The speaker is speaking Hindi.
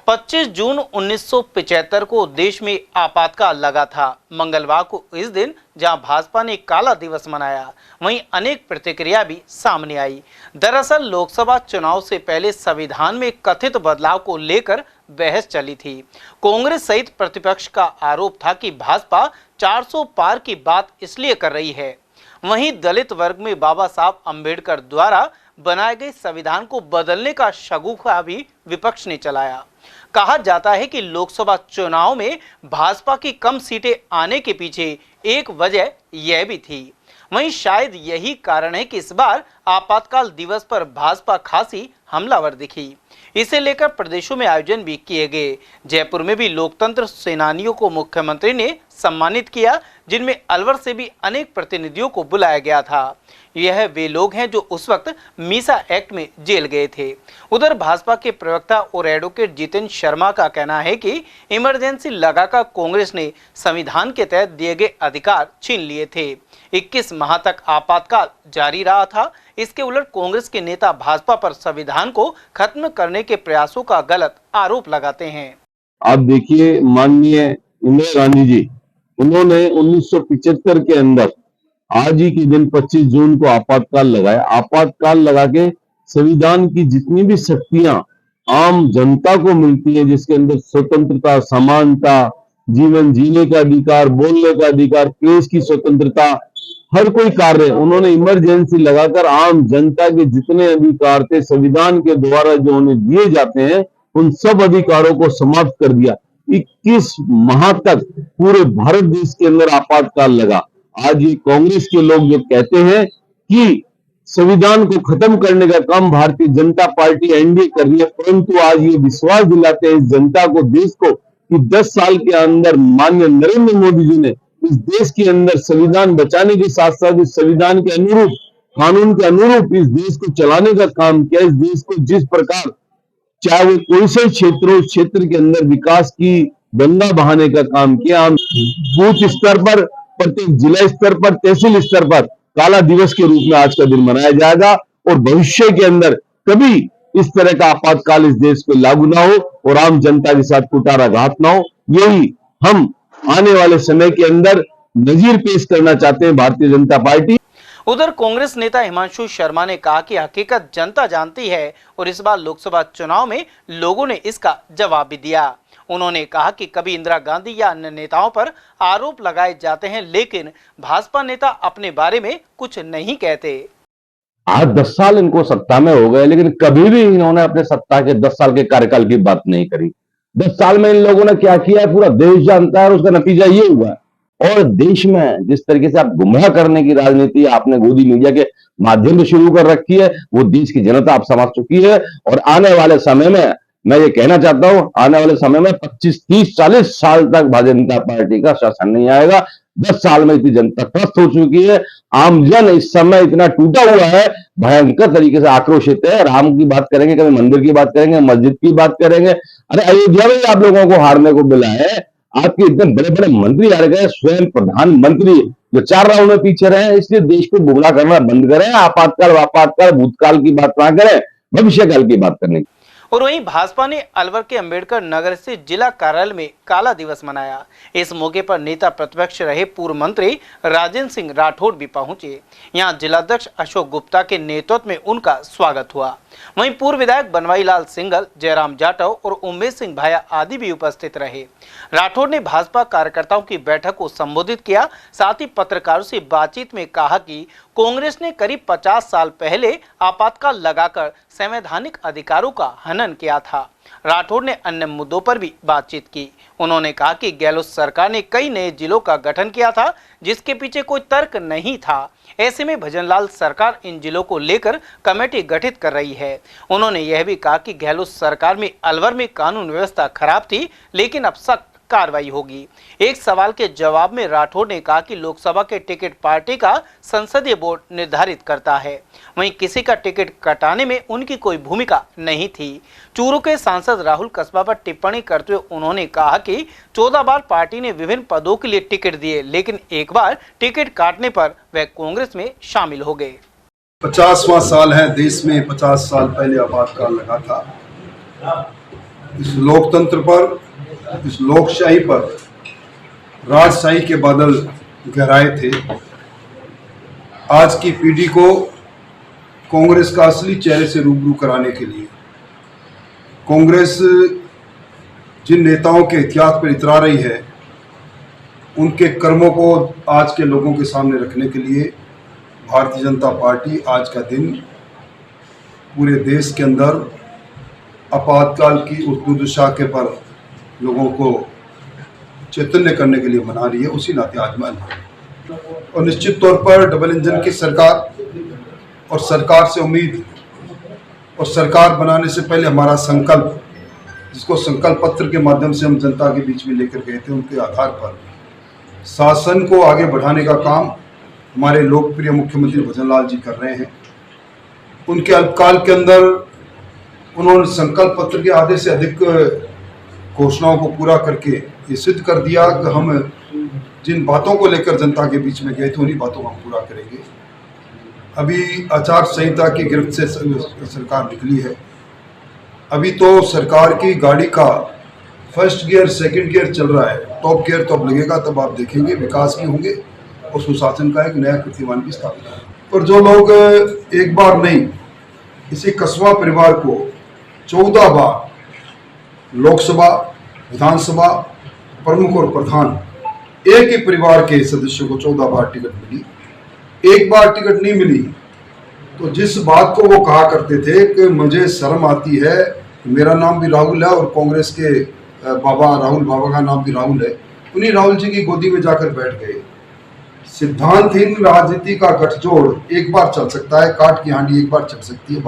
25 जून 1975 को देश में आपातकाल लगा था। मंगलवार को इस दिन जहां भाजपा ने काला दिवस मनाया, वहीं अनेक प्रतिक्रिया भी सामने आई। दरअसल लोकसभा चुनाव से पहले संविधान में कथित बदलाव को लेकर बहस चली थी। कांग्रेस सहित प्रतिपक्ष का आरोप था कि भाजपा 400 पार की बात इसलिए कर रही है। वहीं दलित वर्ग में बाबा साहब अंबेडकर द्वारा बनाए गए संविधान को बदलने का शगुफा भी विपक्ष ने चलाया। कहा जाता है कि लोकसभा चुनाव में भाजपा की कम सीटें आने के पीछे एक वजह यह भी थी। वहीं शायद यही कारण है कि इस बार आपातकाल दिवस पर भाजपा खासी हमलावर दिखी। इसे लेकर प्रदेशों में आयोजन भी किए गए। जयपुर में भी लोकतंत्र सेनानियों को मुख्यमंत्री ने सम्मानित किया, जिनमें अलवर से भी अनेक प्रतिनिधियों को बुलाया गया था। यह वे लोग हैं जो उस वक्त मीसा एक्ट में जेल गए थे। उधर भाजपा के प्रवक्ता और एडवोकेट जितेंद्र शर्मा का कहना है कि इमरजेंसी लगाकर कांग्रेस ने संविधान के तहत दिए गए अधिकार छीन लिए थे। 21 माह तक आपातकाल जारी रहा था। इसके उलट कांग्रेस के नेता भाजपा पर संविधान को खत्म करने के प्रयासों का गलत आरोप लगाते हैं। आप देखिए, माननीय इंदिरा गांधी जी, उन्होंने 1975 के अंदर आज ही के दिन 25 जून को आपातकाल लगाया। आपातकाल लगा के संविधान की जितनी भी शक्तियां आम जनता को मिलती है, जिसके अंदर स्वतंत्रता, समानता, जीवन जीने का अधिकार, बोलने का अधिकार, प्रेस की स्वतंत्रता, हर कोई कार्य उन्होंने इमरजेंसी लगाकर आम जनता के जितने अधिकार थे संविधान के द्वारा जो उन्हें दिए जाते हैं, उन सब अधिकारों को समाप्त कर दिया। 21 माह तक पूरे भारत देश के अंदर आपातकाल लगा। आज ये कांग्रेस के लोग जो कहते हैं कि संविधान को खत्म करने का काम भारतीय जनता पार्टी एनडीए कर रही है, परंतु आज ये विश्वास दिलाते हैं इस जनता को, देश को, कि 10 साल के अंदर माननीय नरेंद्र मोदी जी ने इस देश के अंदर संविधान बचाने के साथ साथ इस संविधान के अनुरूप, कानून के अनुरूप इस देश को चलाने का काम किया। इस देश को जिस प्रकार चाहे वो कोई से क्षेत्र के अंदर विकास की गंगा बहाने का काम किया। हम बूथ स्तर पर, प्रत्येक जिला स्तर पर, तहसील स्तर पर काला दिवस के रूप में आज का दिन मनाया जाएगा और भविष्य के अंदर कभी इस तरह का आपातकाल इस देश पे लागू ना हो और आम जनता के साथ कुटाराघात ना हो। यही हम आने वाले समय के अंदर नजीर पेश करना चाहते हैं भारतीय जनता पार्टी। उधर कांग्रेस नेता हिमांशु शर्मा ने कहा कि हकीकत जनता जानती है और इस बार लोकसभा चुनाव में लोगों ने इसका जवाब भी दिया। उन्होंने कहा कि कभी इंदिरा गांधी या अन्य नेताओं पर आरोप लगाए जाते हैं, लेकिन भाजपा नेता अपने बारे में कुछ नहीं कहते। आज 10 साल इनको सत्ता में हो गए, लेकिन कभी भी इन्होंने अपने सत्ता के 10 साल के कार्यकाल की बात नहीं करी। 10 साल में इन लोगों ने क्या किया है पूरा देश जानता है और उसका नतीजा ये हुआ है। और देश में जिस तरीके से आप गुमराह करने की राजनीति आपने गोदी मीडिया के माध्यम से शुरू कर रखी है, वो देश की जनता आप समझ चुकी है। और आने वाले समय में मैं ये कहना चाहता हूं, आने वाले समय में 25, 30, 40 साल तक भारतीय जनता पार्टी का शासन नहीं आएगा। 10 साल में इतनी जनता त्रस्त हो चुकी है। आमजन इस समय इतना टूटा हुआ है, भयंकर तरीके से आक्रोशित है। राम की बात करेंगे, कभी मंदिर की बात करेंगे, मस्जिद की बात करेंगे। अरे अयोध्या में आप लोगों को हारने को मिला है। आपके एकदम बड़े बड़े मंत्री हार गए, स्वयं प्रधानमंत्री जो 4 राउंड में पीछे रहे। इसलिए देश को गुमराह करना बंद करें। आपातकाल भूतकाल की बात ना करें, भविष्यकाल की बात करने की। और वहीं भाजपा ने अलवर के अंबेडकर नगर से जिला कार्यालय में काला दिवस मनाया। इस मौके पर नेता प्रतिपक्ष रहे पूर्व मंत्री राजेंद्र सिंह राठौड़ भी पहुंचे। यहां जिलाध्यक्ष अशोक गुप्ता के नेतृत्व में उनका स्वागत हुआ। वहीं पूर्व विधायक बनवाई लाल सिंघल, जयराम जाटव और उमेश सिंह भाया आदि भी उपस्थित रहे। राठौड़ ने भाजपा कार्यकर्ताओं की बैठक को संबोधित किया। साथ ही पत्रकारों से बातचीत में कहा कि कांग्रेस ने करीब 50 साल पहले आपातकाल लगाकर संवैधानिक अधिकारों का हनन किया था। राठौड़ ने अन्य मुद्दों पर भी बातचीत की। उन्होंने कहा कि गहलोत सरकार ने कई नए जिलों का गठन किया था, जिसके पीछे कोई तर्क नहीं था। ऐसे में भजनलाल सरकार इन जिलों को लेकर कमेटी गठित कर रही है। उन्होंने यह भी कहा कि गहलोत सरकार में अलवर में कानून व्यवस्था खराब थी, लेकिन अब सख्त कार्रवाई होगी। एक सवाल के जवाब में राठौड़ ने कहा कि लोकसभा के टिकट पार्टी का संसदीय बोर्ड निर्धारित करता है, वहीं किसी का टिकट कटाने में उनकी कोई भूमिका नहीं थी। चूरू के सांसद राहुल कस्बा पर टिप्पणी करते हुए उन्होंने कहा कि 14 बार पार्टी ने विभिन्न पदों के लिए टिकट दिए, लेकिन एक बार टिकट काटने पर वह कांग्रेस में शामिल हो गए। 50वां साल है देश में। 50 साल पहले आपातकाल लगा था। इस लोकतंत्र पर, इस लोकशाही पर राजशाही के बादल गहराए थे। आज की पीढ़ी को कांग्रेस का असली चेहरे से रूबरू कराने के लिए, कांग्रेस जिन नेताओं के इतिहास पर इतरा रही है, उनके कर्मों को आज के लोगों के सामने रखने के लिए भारतीय जनता पार्टी आज का दिन पूरे देश के अंदर आपातकाल की उस दुर्दशा के पर लोगों को चैतन्य करने के लिए मना रही है। उसी नाते आज मैं और निश्चित तौर पर डबल इंजन की सरकार और सरकार से उम्मीद और सरकार बनाने से पहले हमारा संकल्प, जिसको संकल्प पत्र के माध्यम से हम जनता के बीच में लेकर गए थे, उनके आधार पर शासन को आगे बढ़ाने का काम हमारे लोकप्रिय मुख्यमंत्री भजन लाल जी कर रहे हैं। उनके अल्पकाल के अंदर उन्होंने संकल्प पत्र के आधे से अधिक घोषणाओं को पूरा करके ये सिद्ध कर दिया कि हम जिन बातों को लेकर जनता के बीच में गए थे, उन्हीं बातों को हम पूरा करेंगे। अभी आचार संहिता की गिरफ्त से सरकार निकली है। अभी तो सरकार की गाड़ी का फर्स्ट गियर, सेकंड गियर चल रहा है, टॉप गियर तो अब लगेगा, तब आप देखेंगे विकास भी होंगे और सुशासन का एक नया कीर्तिमान भी स्थापित होगा। और जो लोग एक बार नहीं, इसी कसबा परिवार को 14 बार लोकसभा, विधानसभा प्रमुख और प्रधान, एक ही परिवार के सदस्यों को 14 बार टिकट मिली, एक बार टिकट नहीं मिली, तो जिस बात को वो कहा करते थे कि मुझे शर्म आती है, मेरा नाम भी राहुल है और कांग्रेस के बाबा राहुल बाबा का नाम भी राहुल है, उन्हीं राहुल जी की गोदी में जाकर बैठ गए। सिद्धांतहीन राजनीति का गठजोड़ एक बार चल सकता है, काट की हांडी एक बार चल सकती है।